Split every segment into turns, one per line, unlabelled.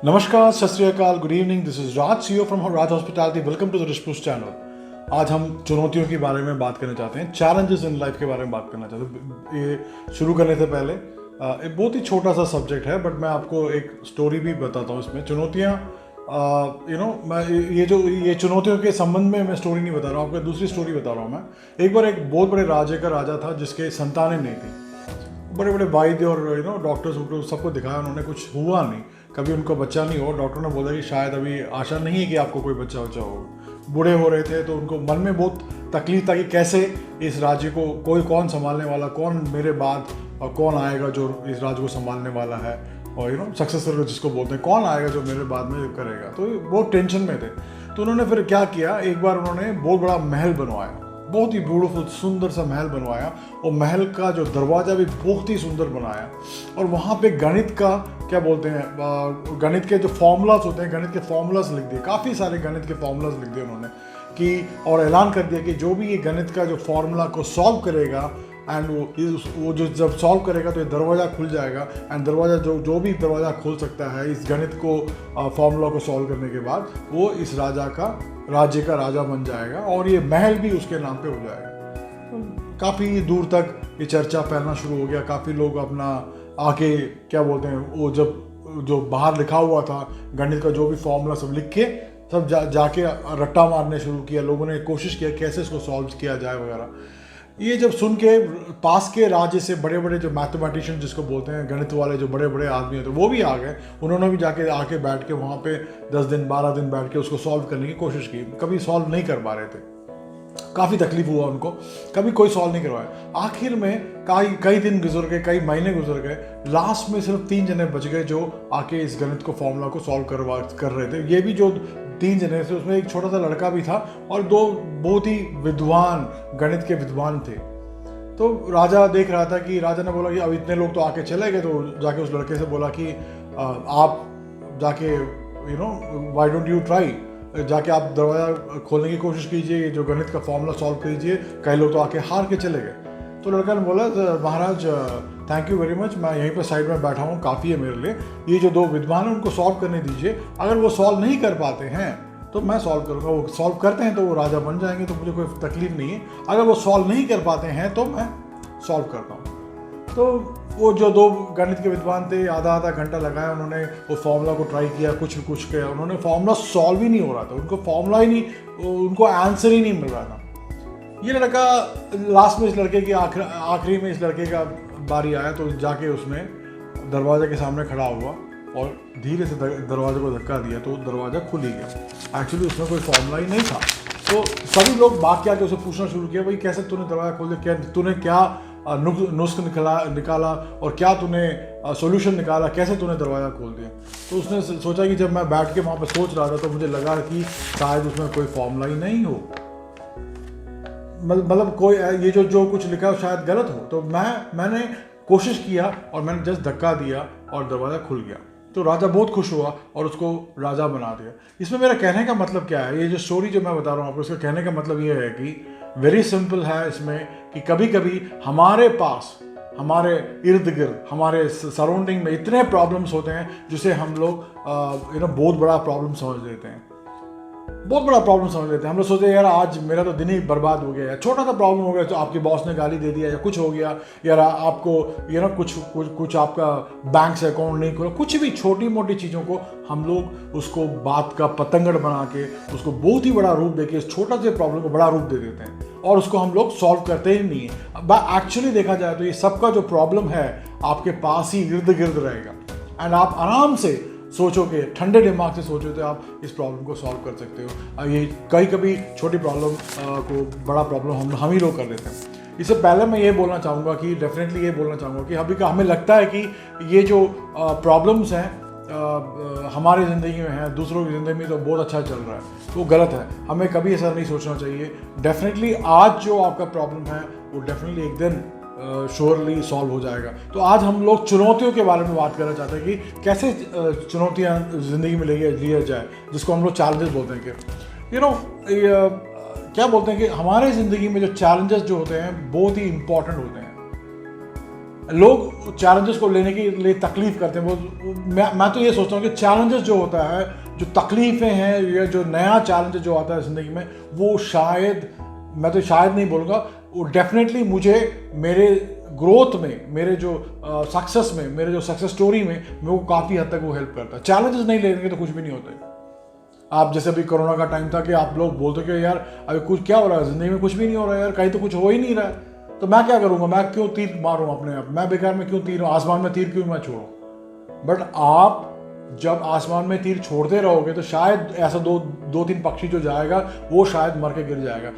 नमस्कार, Sat Sri Akal, good evening. This is Raj CEO from Raj hospitality. Welcome to the रिस्पूस channel. आज हम चुनौतियों के बारे में बात करना चाहते हैं, चैलेंजेस इन लाइफ के बारे में बात करना चाहते हैं। ये शुरू करने से पहले एक बहुत ही छोटा सा सब्जेक्ट है, बट मैं आपको एक स्टोरी भी बताता हूँ इसमें। चुनौतियाँ मैं ये चुनौतियों के संबंध में मैं स्टोरी नहीं बता रहा हूँ, आपको दूसरी स्टोरी बता रहा हूँ। मैं एक बार एक बहुत बड़े राज्य का राजा था जिसके संतानें नहीं थी। बड़े बड़े वैद्य और डॉक्टर्स सबको दिखाया, उन्होंने कुछ हुआ नहीं, कभी उनको बच्चा नहीं हो। डॉक्टर ने बोला कि शायद अभी आशा नहीं है कि आपको कोई बच्चा होगा। बूढ़े हो रहे थे तो उनको मन में बहुत तकलीफ था कि कैसे इस राज्य को कौन संभालने वाला, कौन मेरे बाद और कौन आएगा जो इस राज्य को संभालने वाला है, और सक्सेसर जिसको बोलते हैं, कौन आएगा जो मेरे बाद में करेगा। तो बहुत टेंशन में थे। तो उन्होंने फिर क्या किया, एक बार उन्होंने बहुत बड़ा महल बनवाया, बहुत ही ब्यूटीफुल सुंदर सा महल बनवाया, और महल का जो दरवाज़ा भी बहुत ही सुंदर बनाया। और वहाँ पे गणित का क्या बोलते हैं, गणित के जो फॉर्मूलाज होते हैं, गणित के फॉर्मूलाज लिख दिए, काफ़ी सारे गणित के फॉर्मूलाज लिख दिए उन्होंने कि, और ऐलान कर दिया कि जो भी ये गणित का जो फॉर्मूला को सॉल्व करेगा एंड वो जो जब सॉल्व करेगा तो ये दरवाज़ा खुल जाएगा। एंड दरवाज़ा जो भी दरवाज़ा खोल सकता है इस गणित को फॉर्मूला को सॉल्व करने के बाद, वो इस राज्य का राजा बन जाएगा और ये महल भी उसके नाम पे हो जाएगा। काफ़ी दूर तक ये चर्चा फैलना शुरू हो गया। काफ़ी लोग अपना आके क्या बोलते हैं, वो जब जो बाहर लिखा हुआ था गणित का जो भी फॉर्मूला सब लिख के सब जाके रट्टा मारने शुरू किया। लोगों ने कोशिश किया कैसे इसको सॉल्व किया जाए वगैरह। ये जब सुन के पास के राज्य से बड़े बड़े जो मैथमेटिशियन जिसको बोलते हैं, गणित वाले जो बड़े बड़े आदमी होते हैं, वो भी आ गए। उन्होंने भी जाके आके बैठ के वहाँ पे 10 दिन 12 दिन बैठ के उसको सॉल्व करने की कोशिश की। कभी सॉल्व नहीं कर पा रहे थे, काफ़ी तकलीफ हुआ उनको, कभी कोई सॉल्व नहीं करवाया। आखिर में कई दिन गुजर गए, कई महीने गुजर गए। लास्ट में सिर्फ 3 जने बच गए जो आके इस गणित को फॉर्मूला को सॉल्व कर रहे थे। ये भी जो 3 जने थे उसमें एक छोटा सा लड़का भी था और 2 बहुत ही विद्वान गणित के विद्वान थे। तो राजा देख रहा था कि राजा ने बोला कि अब इतने लोग तो आके चले गए, तो जाके उस लड़के से बोला कि आप जाके व्हाई डोंट यू ट्राई, जाके आप दरवाज़ा खोलने की कोशिश कीजिए, जो गणित का फॉर्मूला सॉल्व कीजिए। कई लोग तो आके हार के चले गए। तो लड़का ने बोला, महाराज थैंक यू वेरी मच, मैं यहीं पर साइड में बैठा हूँ, काफ़ी है मेरे लिए। ये जो 2 विद्वान हैं उनको सॉल्व करने दीजिए, अगर वो सॉल्व नहीं कर पाते हैं तो मैं सॉल्व करूँगा। वो सॉल्व करते हैं तो वो राजा बन जाएंगे, तो मुझे कोई तकलीफ नहीं है। अगर वो सॉल्व नहीं कर पाते हैं तो मैं सॉल्व करता हूँ। तो वो जो 2 गणित के विद्वान थे, आधा घंटा लगाया उन्होंने वो फार्मूला को ट्राई किया, कुछ किया। उन्होंने फार्मूला सॉल्व ही नहीं हो रहा था, उनको फार्मूला ही नहीं, उनको आंसर ही नहीं मिल रहा था। ये लड़का लास्ट में, इस लड़के की आखिरी में इस लड़के का बारी आया, तो जाके उसने दरवाजे के सामने खड़ा हुआ और धीरे से दरवाजे को धक्का दिया, तो दरवाज़ा खुल ही गया। एक्चुअली उसमें कोई फार्मूला ही नहीं था। तो सभी लोग भाग के आके उसे पूछना शुरू किया, भाई कैसे तूने दरवाज़ा खोल दिया, तूने क्या नुस्ख निकाला और क्या तूने सॉल्यूशन निकाला, कैसे तूने दरवाज़ा खोल दिया। तो उसने सोचा कि जब मैं बैठ के वहाँ पर सोच रहा था तो मुझे लगा कि शायद उसमें कोई फार्मूला ही नहीं हो, मतलब कोई ये जो कुछ लिखा है शायद गलत हो। तो मैंने कोशिश किया और मैंने जस्ट धक्का दिया और दरवाज़ा खुल गया। तो राजा बहुत खुश हुआ और उसको राजा बना दिया। इसमें मेरा कहने का मतलब क्या है, ये जो स्टोरी जो मैं बता रहा हूँ आपको, उसका कहने का मतलब ये है कि वेरी सिंपल है इसमें, कि कभी कभी हमारे पास, हमारे इर्द गिर्द, हमारे सराउंडिंग में इतने प्रॉब्लम्स होते हैं जिसे हम लोग बहुत बड़ा प्रॉब्लम समझ लेते हैं, बहुत बड़ा प्रॉब्लम समझ लेते हैं। हम लोग सोचते हैं यार आज मेरा तो दिन ही बर्बाद हो गया, या छोटा सा प्रॉब्लम हो गया, तो आपके बॉस ने गाली दे दिया या कुछ हो गया, यार आपको कुछ आपका बैंक से अकाउंट नहीं खुला, कुछ भी छोटी मोटी चीज़ों को हम लोग उसको बात का पतंगड़ बना के उसको बहुत ही बड़ा रूप देके इस छोटा से प्रॉब्लम को बड़ा रूप दे देते हैं और उसको हम लोग सॉल्व करते ही नहीं है। एक्चुअली देखा जाए तो ये सबका जो प्रॉब्लम है आपके पास ही इर्द गिर्द रहेगा, एंड आप आराम से सोचोगे, ठंडे दिमाग से सोचो तो आप इस प्रॉब्लम को सॉल्व कर सकते हो। ये कभी छोटी प्रॉब्लम को बड़ा प्रॉब्लम हम ही लोग कर देते हैं। इससे पहले मैं ये बोलना चाहूँगा कि डेफिनेटली ये बोलना चाहूँगा कि अभी का हमें लगता है कि ये जो प्रॉब्लम्स हैं हमारी ज़िंदगी में हैं, दूसरों की ज़िंदगी में तो बहुत अच्छा चल रहा है, वो गलत है। हमें कभी ऐसा नहीं सोचना चाहिए। डेफिनेटली आज जो आपका प्रॉब्लम है वो डेफिनेटली एक दिन श्योरली सॉल्व हो जाएगा। तो आज हम लोग चुनौतियों के बारे में बात करना चाहते हैं कि कैसे चुनौतियाँ ज़िंदगी में लिया जाए, जिसको हम लोग चैलेंजेस बोलते हैं कि क्या बोलते हैं कि हमारे ज़िंदगी में जो चैलेंजेस जो होते हैं बहुत ही इंपॉर्टेंट होते हैं। लोग चैलेंजेस को लेने के लिए तकलीफ करते हैं। मैं तो ये सोचता हूँ कि चैलेंजेस जो होता है, जो तकलीफें हैं या जो नया चैलेंज जो आता है ज़िंदगी में, वो शायद, मैं तो शायद नहीं बोलूँगा, वो डेफिनेटली मुझे मेरे ग्रोथ में, मेरे जो सक्सेस में, मेरे जो सक्सेस स्टोरी में मेरे को काफ़ी हद तक वो हेल्प करता है। चैलेंजेस नहीं लेंगे तो कुछ भी नहीं होता है। आप जैसे अभी कोरोना का टाइम था कि आप लोग बोलते कि यार अभी कुछ क्या हो रहा है ज़िंदगी में, कुछ भी नहीं हो रहा है यार, कहीं तो कुछ हो ही नहीं रहा है, तो मैं क्या करूँगा, मैं क्यों तीर मारूँ अपने आप, मैं बेकार में क्यों तीर, आसमान में तीर क्यों मैं छोड़ूँ। बट आप जब आसमान में तीर छोड़ते रहोगे तो शायद ऐसा दो तीन पक्षी जो जाएगा वो शायद मर के गिर जाएगा।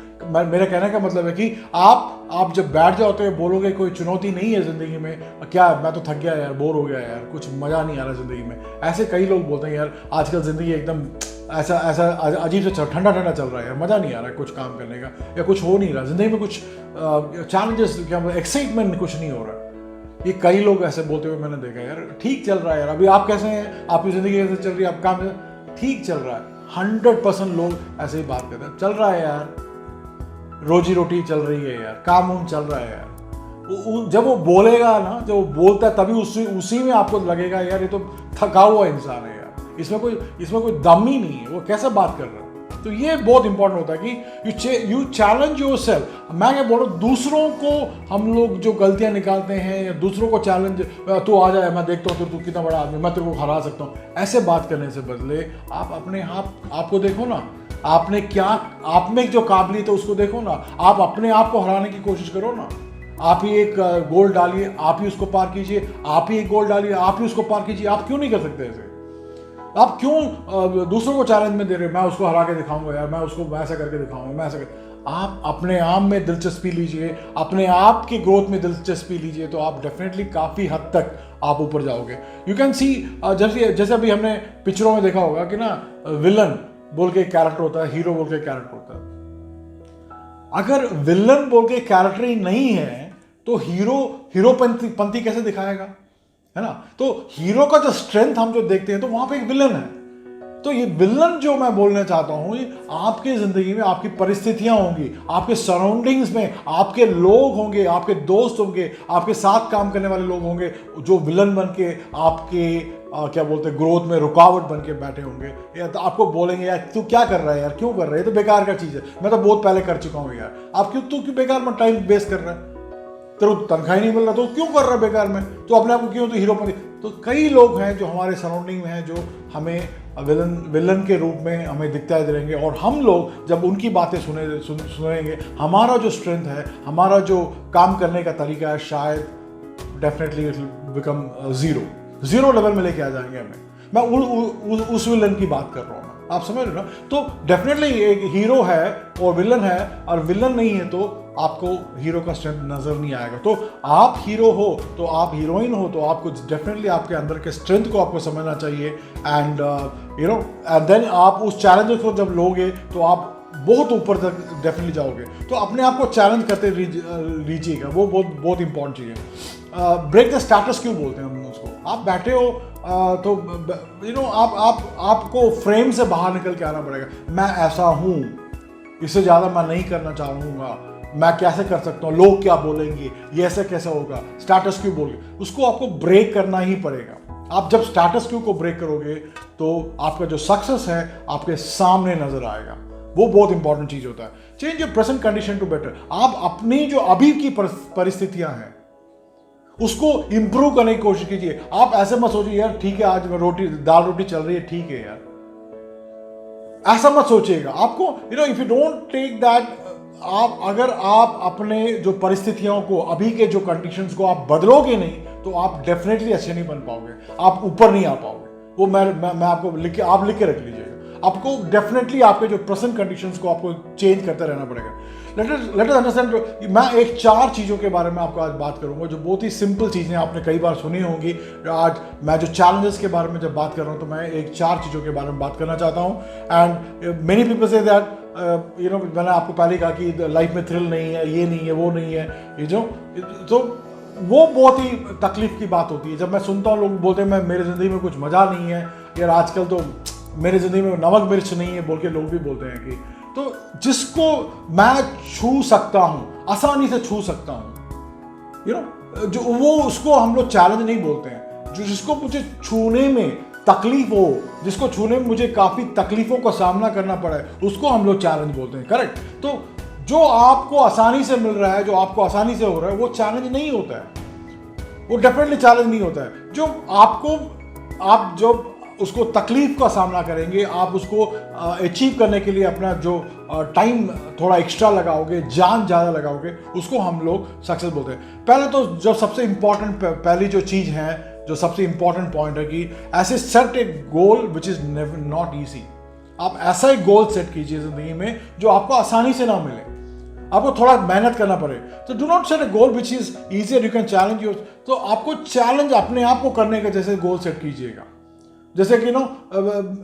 मेरा कहने का मतलब है कि आप जब बैठ जाओगे बोलोगे कोई चुनौती नहीं है ज़िंदगी में, क्या मैं तो थक गया यार, बोर हो गया यार, कुछ मज़ा नहीं आ रहा ज़िंदगी में। ऐसे कई लोग बोलते हैं यार आजकल ज़िंदगी एकदम ऐसा अजीब से ठंडा चल रहा है यार, मज़ा नहीं आ रहा है कुछ काम करने का, या कुछ हो नहीं रहा ज़िंदगी में, कुछ चैलेंजेस, क्या एक्साइटमेंट कुछ नहीं हो रहा। ये कई लोग ऐसे बोलते हुए मैंने देखा यार। ठीक चल रहा है यार, अभी आप कैसे हैं, आपकी ज़िंदगी कैसे चल रही है, आप काम ठीक चल रहा है। 100% लोग ऐसे ही बात करते हैं, चल रहा है यार, रोजी रोटी चल रही है यार, काम उम चल रहा है यार। जब वो बोलेगा ना, जब वो बोलता है तभी उसी में आपको लगेगा यार ये तो थका हुआ इंसान है यार, इसमें कोई दम ही नहीं है, वो कैसे बात कर रहा है। तो ये बहुत इंपॉर्टेंट होता है कि यू चैलेंज योरसेल्फ। मैं क्या बोल रहा हूँ, दूसरों को हम लोग जो गलतियां निकालते हैं या दूसरों को चैलेंज, तू आ जाए मैं देखता हूँ तू कितना बड़ा आदमी, मैं तेरे को हरा सकता हूँ, ऐसे बात करने से बदले आप अपने आपको देखो ना, आपने क्या, आप में जो काबिलियत है उसको देखो ना, आप अपने आप को हराने की कोशिश करो ना। आप ही एक गोल डालिए, आप ही उसको पार कीजिए, आप ही एक गोल डालिए, आप ही उसको पार कीजिए। आप क्यों नहीं कर सकते ऐसे? आप क्यों दूसरों को चैलेंज में दे रहे हो, मैं उसको हरा के दिखाऊंगा यार, मैं उसको ऐसा करके दिखाऊंगा, मैं ऐसा कर। आप अपने आप में दिलचस्पी लीजिए, अपने आप की ग्रोथ में दिलचस्पी लीजिए, तो आप डेफिनेटली काफ़ी हद तक आप ऊपर जाओगे। यू कैन सी, जैसे अभी हमने पिक्चरों में देखा होगा कि ना, विलन बोल के एक कैरेक्टर होता है, हीरो बोल के कैरेक्टर होता है। अगर विलन बोल के कैरेक्टर ही नहीं है तो हीरोपंती कैसे दिखाएगा, है ना। तो हीरो का जो स्ट्रेंथ हम जो देखते हैं तो वहां पे एक विलन है। तो ये विलन जो मैं बोलना चाहता हूं, ये आपकी जिंदगी में आपकी परिस्थितियां होंगी, आपके सराउंडिंग्स में आपके लोग होंगे, आपके दोस्त होंगे, आपके साथ काम करने वाले लोग होंगे जो विलन बन के आपके क्या बोलते हैं ग्रोथ में रुकावट बन के बैठे होंगे, या तो आपको बोलेंगे यार तू क्या कर रहा है यार, क्यों कर रहा है, ये तो बेकार का चीज़ है, मैं तो बहुत पहले कर चुका हूँ यार, आप क्यों बेकार में टाइम वेस्ट कर रहा है, तेरे को तनख्वाह नहीं मिल रहा तो क्यों कर रहा है बेकार में, तो अपने आप को क्यों तो हीरो बन। तो कई लोग हैं जो हमारे सराउंडिंग में हैं जो हमें विलन के रूप में हमें दिखते रहेंगे, और हम लोग जब उनकी बातें सुनेंगे, हमारा जो स्ट्रेंथ है, हमारा जो काम करने का तरीका है, शायद definitely it will become zero level में लेके आ जाएंगे हमें। मैं उस विलन की बात कर रहा हूँ, आप समझ रहे हो ना। तो डेफिनेटली एक हीरो है और विलन है, और विलन नहीं है तो आपको हीरो का स्ट्रेंथ नजर नहीं आएगा। तो आप हीरो हो तो आप हीरोइन हो तो आपको डेफिनेटली आपके अंदर के स्ट्रेंथ को आपको समझना चाहिए, एंड एंड देन आप उस चैलेंज को जब लोगे तो आप बहुत ऊपर तक डेफिनेटली जाओगे। तो अपने आप को चैलेंज करते लीजिएगा, वो बहुत इंपॉर्टेंट चीज़ है। ब्रेक द स्टेटस क्यों बोलते हैं हम उसको। आप बैठे हो तो आपको फ्रेम से बाहर निकल के आना पड़ेगा। मैं ऐसा हूँ, इससे ज़्यादा मैं नहीं करना चाहूँगा, मैं कैसे कर सकता हूँ, लोग क्या बोलेंगे, ये ऐसे कैसे होगा, स्टेटस क्यों बोलेंगे, उसको आपको ब्रेक करना ही पड़ेगा। आप जब स्टेटस क्यू को ब्रेक करोगे तो आपका जो सक्सेस है आपके सामने नजर आएगा। वो बहुत इंपॉर्टेंट चीज होता है। Change your present condition to better. आप अपनी जो अभी की परिस्थितियां हैं उसको इंप्रूव करने की कोशिश कीजिए। आप ऐसे मत सोचिए यार ठीक है आज दाल रोटी चल रही है, ठीक है यार, ऐसा मत सोचिएगा। आपको if you don't take that, अगर आप अपने जो परिस्थितियों को, अभी के जो कंडीशंस को आप बदलोगे नहीं तो आप डेफिनेटली अच्छे नहीं बन पाओगे, आप ऊपर नहीं आ पाओगे। वो मैं आपको लिख के रख लीजिएगा। आपको डेफिनेटली आपके जो प्रेजेंट कंडीशंस को आपको चेंज करते रहना पड़ेगा। Let us understand. मैं एक 4 चीज़ों के बारे में आपको आज बात करूंगा जो बहुत ही सिंपल चीज़ें आपने कई बार सुनी होंगी। आज मैं जो चैलेंजेस के बारे में जब बात कर रहा हूँ तो मैं एक 4 चीज़ों के बारे में बात करना चाहता हूँ। And many people say that मैंने आपको पहले कहा कि लाइफ में थ्रिल नहीं है, ये नहीं है, वो नहीं है, ये जो तो वो बहुत ही तकलीफ की बात होती है। जब मैं सुनता हूँ लोग बोलते हैं मेरे ज़िंदगी में कुछ मज़ा नहीं है यार, आजकल तो मेरे ज़िंदगी में नमक मिर्च नहीं है बोल के लोग भी बोलते हैं कि, तो जिसको मैं छू सकता हूँ, आसानी से छू सकता हूँ, जो वो उसको हम लोग चैलेंज नहीं बोलते हैं। जो जिसको मुझे छूने में तकलीफ हो, जिसको छूने में मुझे काफ़ी तकलीफों का सामना करना पड़ा है, उसको हम लोग चैलेंज बोलते हैं, करेक्ट। तो जो आपको आसानी से मिल रहा है, जो आपको आसानी से हो रहा है, वो चैलेंज नहीं होता है, वो डेफिनेटली चैलेंज नहीं होता है। जो आपको, आप जब उसको तकलीफ का सामना करेंगे, आप उसको अचीव करने के लिए अपना जो टाइम थोड़ा एक्स्ट्रा लगाओगे, जान ज़्यादा लगाओगे, उसको हम लोग सक्सेस बोलते हैं। पहले तो जो सबसे इंपॉर्टेंट पहली जो चीज़ है, जो सबसे इंपॉर्टेंट पॉइंट है कि ऐसे set a goal which is not easy. आप ऐसा एक गोल सेट कीजिए ज़िंदगी में जो आपको आसानी से ना मिले, आपको थोड़ा मेहनत करना पड़े। तो do not set a goal which is easier, you can challenge your. तो आपको चैलेंज अपने आप को करने का जैसे गोल सेट कीजिएगा। जैसे कि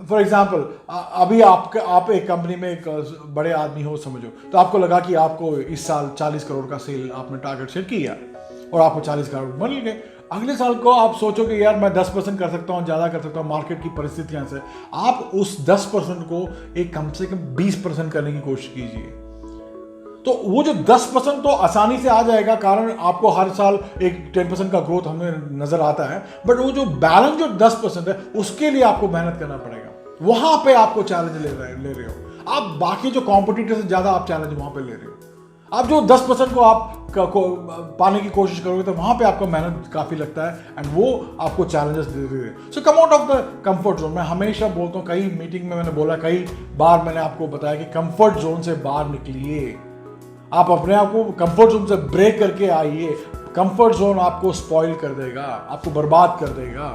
फॉर एग्जाम्पल, अभी आप एक कंपनी में एक बड़े आदमी हो समझो, तो आपको लगा कि आपको इस साल 40 करोड़ का सेल आपने टारगेट सेट किया और आपको 40 करोड़ मिल गए। अगले साल को आप सोचोगे यार मैं 10% कर सकता हूँ, ज़्यादा कर सकता हूँ मार्केट की परिस्थितियाँ से। आप उस 10% को एक कम से कम 20% करने की कोशिश कीजिए। तो वो जो 10% तो आसानी से आ जाएगा, कारण आपको हर साल एक 10% का ग्रोथ हमें नजर आता है। बट वो जो बैलेंस जो 10% है, उसके लिए आपको मेहनत करना पड़ेगा। वहां पे आपको चैलेंज ले रहे हो आप, बाकी जो कॉम्पिटिटर से ज्यादा आप चैलेंज वहां पे ले रहे हो। आप जो 10% को आप पाने की कोशिश करोगे तो वहां पे आपको मेहनत काफी लगता है, एंड वो आपको चैलेंजेस दे रहे हैं। So come out of the comfort zone. मैं हमेशा बोलता हूँ, कई मीटिंग में मैंने बोला, कई बार मैंने आपको बताया कि कंफर्ट जोन से बाहर निकलिए। आप अपने आप को कंफर्ट जोन से ब्रेक करके आइए। कंफर्ट जोन आपको स्पॉइल कर देगा, आपको बर्बाद कर देगा।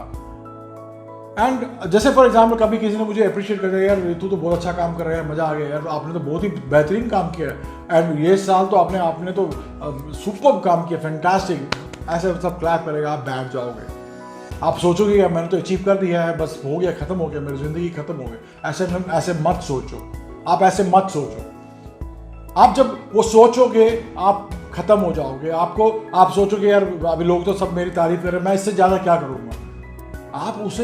एंड जैसे फॉर एग्जाम्पल, कभी किसी ने मुझे अप्रिशिएट कर दिया, यार तू तो बहुत अच्छा काम कर रहा है, मजा आ गया यार, आपने तो बहुत ही बेहतरीन काम किया है, एंड ये साल तो आपने तो सुपर काम किया, फैंटास्टिक, ऐसे सब क्लैप करेगा। आप बैठ जाओगे, आप सोचोगे यार मैंने तो अचीव कर दिया है, बस हो गया, खत्म हो गया, मेरी जिंदगी खत्म हो गई। ऐसे मत सोचो, आप ऐसे मत सोचो। आप जब वो सोचोगे आप खत्म हो जाओगे। आप सोचोगे यार अभी लोग तो सब मेरी तारीफ कर रहे हैं, मैं इससे ज़्यादा क्या करूँगा। आप उसे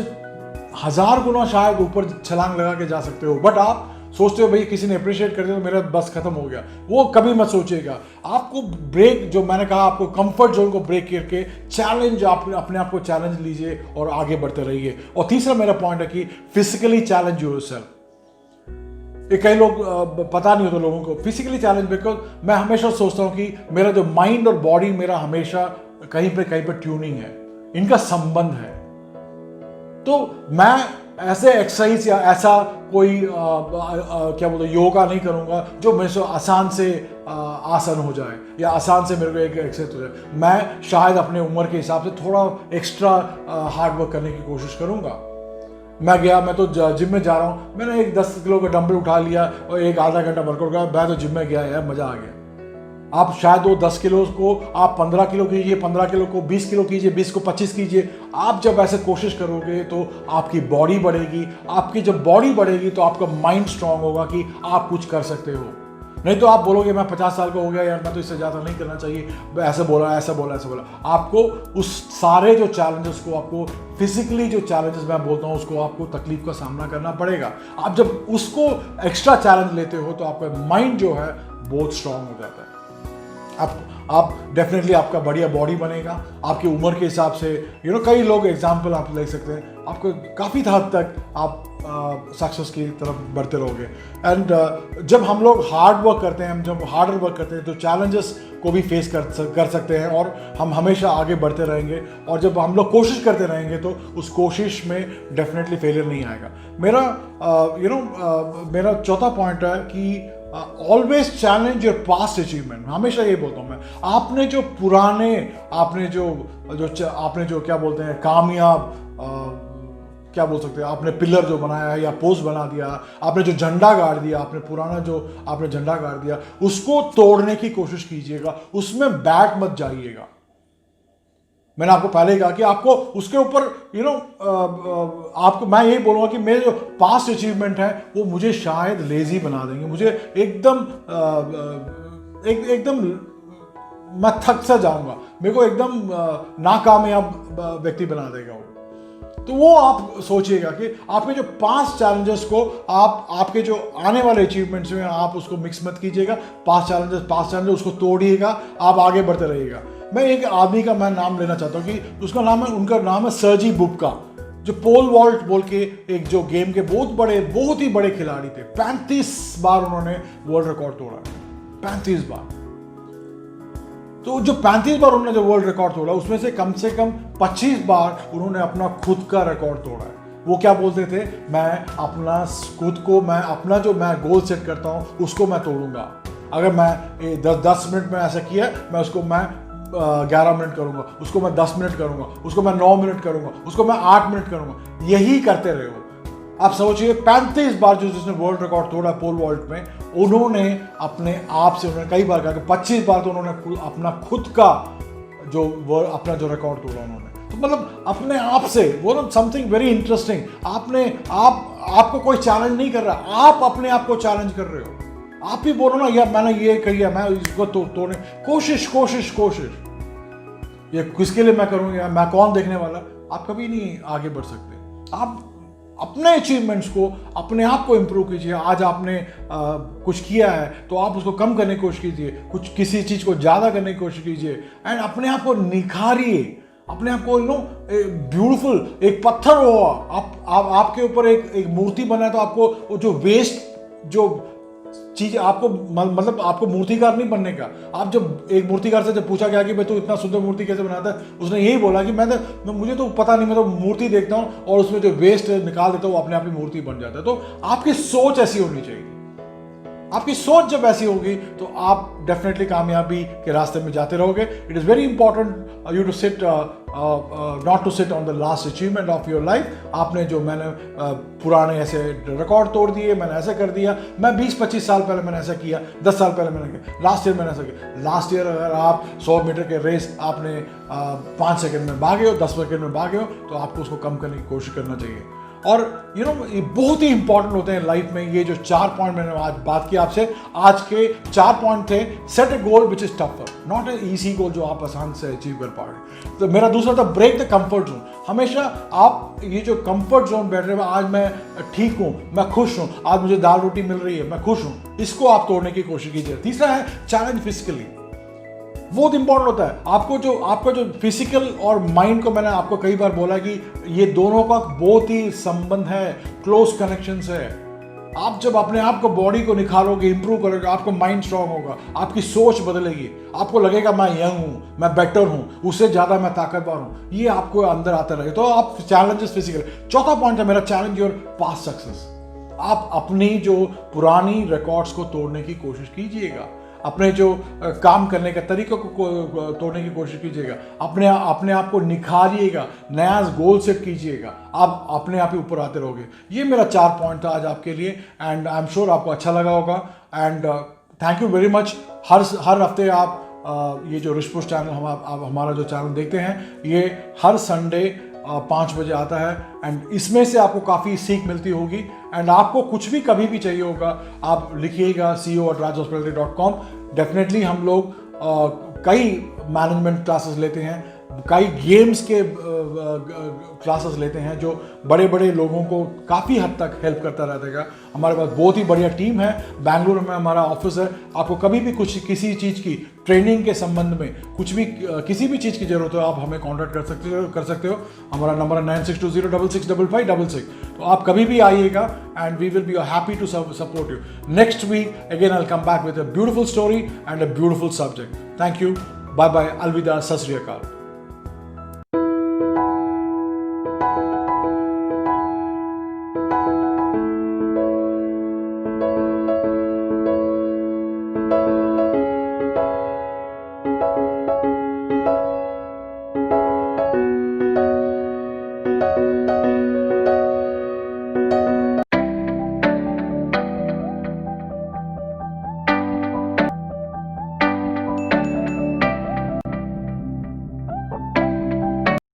1000 गुना शायद ऊपर छलांग लगा के जा सकते हो, बट आप सोचते हो भाई किसी ने अप्रिशिएट कर दिया तो मेरा बस खत्म हो गया। वो कभी मत सोचिएगा। आपको ब्रेक, जो मैंने कहा, आपको कंफर्ट जोन को ब्रेक करके चैलेंज, आप अपने आप को चैलेंज लीजिए और आगे बढ़ते रहिए। और तीसरा मेरा पॉइंट है कि फिजिकली चैलेंज योरसेल्फ। कई लोग पता नहीं होता लोगों को फिजिकली चैलेंज, बिकॉज मैं हमेशा सोचता हूँ कि मेरा जो माइंड और बॉडी मेरा हमेशा कहीं पे ट्यूनिंग है, इनका संबंध है। तो मैं ऐसे एक्सरसाइज या ऐसा कोई क्या बोलते योगा नहीं करूँगा जो मेरे से आसान से आसन हो जाए या आसान से मेरे को एक एक्सरसाइज हो जाए। मैं शायद अपने उम्र के हिसाब से थोड़ा एक्स्ट्रा हार्ड वर्क करने की कोशिश करूँगा। मैं तो जिम में जा रहा हूँ, मैंने एक 10 किलो का डंबल उठा लिया और एक आधा घंटा वर्कआउट किया, मैं तो जिम में गया यार, मजा आ गया। आप शायद वो 10 किलो को आप 15 किलो कीजिए, 15 किलो को 20 किलो कीजिए, 20 को 25 कीजिए। आप जब ऐसे कोशिश करोगे तो आपकी बॉडी बढ़ेगी। आपकी जब बॉडी बढ़ेगी तो आपका माइंड स्ट्रांग होगा कि आप कुछ कर सकते हो। नहीं तो आप बोलोगे मैं 50 साल का हो गया यार, मैं तो इससे ज़्यादा नहीं करना चाहिए, ऐसे बोला ऐसा बोला ऐसा बोला। आपको उस सारे जो चैलेंजेस को, आपको फिजिकली जो चैलेंजेस मैं बोलता हूँ, उसको आपको तकलीफ का सामना करना पड़ेगा। आप जब उसको एक्स्ट्रा चैलेंज लेते हो तो आपका माइंड जो है बहुत स्ट्रांग हो जाता है। आप डेफिनेटली आपका बढ़िया बॉडी बनेगा आपकी उम्र के हिसाब से। कई लोग एग्जाम्पल आप ले सकते हैं, आपको काफ़ी हद तक आप सक्सेस की तरफ बढ़ते रहोगे। एंड जब हम लोग हार्ड वर्क करते हैं, जब हार्डर वर्क करते हैं तो चैलेंजेस को भी फेस कर सकते हैं और हम हमेशा आगे बढ़ते रहेंगे। और जब हम लोग कोशिश करते रहेंगे तो उस कोशिश में डेफिनेटली फेलियर नहीं आएगा। मेरा चौथा पॉइंट है कि always challenge your past achievement. हमेशा ये बोलता हूँ मैं, आपने जो पुराने, आपने जो क्या बोलते हैं कामयाब, क्या बोल सकते हैं, आपने पिलर जो बनाया है या पोस्ट बना दिया, आपने जो झंडा गाड़ दिया, आपने पुराना जो आपने झंडा गाड़ दिया, उसको तोड़ने की कोशिश कीजिएगा, उसमें बैक मत जाइएगा। मैंने आपको पहले ही कहा कि आपको उसके ऊपर आपको मैं यही बोलूँगा कि मेरे जो पास्ट अचीवमेंट है वो मुझे शायद लेजी बना देंगे, मुझे एकदम मैं थक सा जाऊंगा, मेरे को एकदम नाकामयाब व्यक्ति बना देगा वो। तो वो आप सोचिएगा कि आपके जो पास्ट चैलेंजेस को आपके जो आने वाले अचीवमेंट्स में आप उसको मिक्स मत कीजिएगा। पास्ट चैलेंजेस उसको तोड़िएगा, आप आगे बढ़ते रहिएगा। मैं एक आदमी का मैं नाम लेना चाहता हूँ कि उनका नाम है सर्जी बुबका, जो पोल वॉल्ट बोल के एक जो गेम के बहुत ही बड़े खिलाड़ी थे। 35 बार उन्होंने वर्ल्ड रिकॉर्ड तोड़ा, 35 बार। तो जो 35 बार उन्होंने जो वर्ल्ड रिकॉर्ड तोड़ा, उसमें से कम 25 बार उन्होंने अपना खुद का रिकॉर्ड तोड़ा है। वो क्या बोलते थे, मैं अपना खुद को, मैं अपना जो मैं गोल सेट करता हूँ उसको मैं तोड़ूंगा। अगर मैं 10 मिनट में ऐसा किया, मैं उसको मैं 11 मिनट करूंगा, उसको मैं 10 मिनट करूंगा, उसको मैं 9 मिनट करूंगा, उसको मैं 8 मिनट करूंगा। यही करते रहे हो। आप सोचिए 35 बार जो जिसने वर्ल्ड रिकॉर्ड तोड़ा पोल वॉल्ट में, उन्होंने अपने आप से, उन्होंने कई बार कहा कि 25 बार तो उन्होंने अपना खुद का अपना जो रिकॉर्ड तोड़ा उन्होंने। तो मतलब अपने आप से, वो ना समथिंग वेरी इंटरेस्टिंग। आपको कोई चैलेंज नहीं कर रहा, आप अपने आप को चैलेंज कर रहे हो। आप ही बोलो ना, यार मैंने ये किया, मैं इसको तोड़ने कोशिश। ये किसके लिए मैं करूँगा, मैं कौन देखने वाला। आप कभी नहीं आगे बढ़ सकते। आप अपने अचीवमेंट्स को, अपने आप को इम्प्रूव कीजिए। आज आपने कुछ किया है तो आप उसको कम करने की कोशिश कीजिए, किसी चीज़ को ज़्यादा करने की कोशिश कीजिए, एंड अपने आप को निखारिए, अपने आप को ब्यूटीफुल। एक पत्थर हो, आपके ऊपर एक मूर्ति बना है, तो आपको जो वेस्ट जो चीज आपको, मतलब आपको मूर्तिकार नहीं बनने का। आप जब एक मूर्तिकार से जब पूछा गया कि भाई तू इतना सुंदर मूर्ति कैसे बनाता है, उसने यही बोला कि मुझे तो पता नहीं, मैं तो मूर्ति देखता हूँ और उसमें जो वेस्ट निकाल देता हूँ वो अपने आप ही मूर्ति बन जाता है। तो आपकी सोच ऐसी होनी चाहिए। आपकी सोच जब ऐसी होगी तो आप डेफिनेटली कामयाबी के रास्ते में जाते रहोगे। It is very important you to sit not to sit on the last achievement of your life. आपने जो मैंने पुराने ऐसे रिकॉर्ड तोड़ दिए, मैंने ऐसा कर दिया, मैं 20-25 साल पहले मैंने ऐसा किया, 10 साल पहले मैंने किया, लास्ट ईयर मैंने ऐसा किया। लास्ट ईयर अगर आप 100 मीटर के रेस आपने 5 सेकंड में भागे हो, 10 सेकंड में भागे हो, तो आपको उसको कम करने की कोशिश करना चाहिए। और ये बहुत ही इंपॉर्टेंट होते हैं लाइफ में। ये जो 4 पॉइंट मैंने आज बात की आपसे, आज के 4 पॉइंट थे। Set a goal which is tougher, not a easy goal जो आप आसान से अचीव कर पाओगे। तो मेरा दूसरा था ब्रेक द कंफर्ट जोन। हमेशा आप ये जो कंफर्ट जोन बैठ रहे हैं, आज मैं ठीक हूँ, मैं खुश हूँ, आज मुझे दाल रोटी मिल रही है, मैं खुश हूँ, इसको आप तोड़ने की कोशिश कीजिए। तीसरा है चैलेंज फिजिकली। बहुत इंपॉर्टेंट होता है। आपका जो फिजिकल और माइंड को, मैंने आपको कई बार बोला कि ये दोनों का बहुत ही संबंध है, क्लोज कनेक्शंस है। आप जब अपने आप को, बॉडी को निखारोगे, इंप्रूव करोगे, आपको माइंड स्ट्रांग होगा, आपकी सोच बदलेगी, आपको लगेगा मैं यंग हूँ, मैं बेटर हूँ, उससे ज़्यादा मैं ताकतवर हूँ। ये आपको अंदर आता रहेगा। तो आप चैलेंजेस फिजिकल। चौथा पॉइंट है मेरा, चैलेंज योर पास्ट सक्सेस। आप अपनी जो पुरानी रिकॉर्ड्स को तोड़ने की कोशिश कीजिएगा, अपने जो काम करने का तरीकों को तोड़ने की कोशिश कीजिएगा, अपने आप को निखारिएगा, नया गोल सेट कीजिएगा, आप अपने आप ही ऊपर आते रहोगे। ये मेरा 4 पॉइंट था आज आपके लिए, एंड आई एम श्योर आपको अच्छा लगा होगा। And thank you very much. हर हफ्ते आप ये जो रिश्पुष चैनल, आप हमारा जो चैनल देखते हैं, ये हर संडे 5 बजे आता है, एंड इसमें से आपको काफ़ी सीख मिलती होगी। एंड आपको कुछ भी कभी भी चाहिए होगा, आप लिखिएगा CEO@rajhospitality.com। डेफिनेटली हम लोग कई मैनेजमेंट क्लासेस लेते हैं, कई गेम्स के क्लासेस लेते हैं, जो बड़े बड़े लोगों को काफ़ी हद तक हेल्प करता रहता है। हमारे पास बहुत ही बढ़िया टीम है, बेंगलुरु में हमारा ऑफिस है। आपको कभी भी किसी चीज़ की ट्रेनिंग के संबंध में किसी भी चीज़ की जरूरत हो, आप हमें कॉन्टैक्ट कर सकते हो। हमारा नंबर है 9620665566। तो आप कभी भी आइएगा, and we will be happy to support you. Next week again I will come back with a beautiful story and a beautiful subject. Thank you, bye bye, अलविदा, सत श्री अकाल।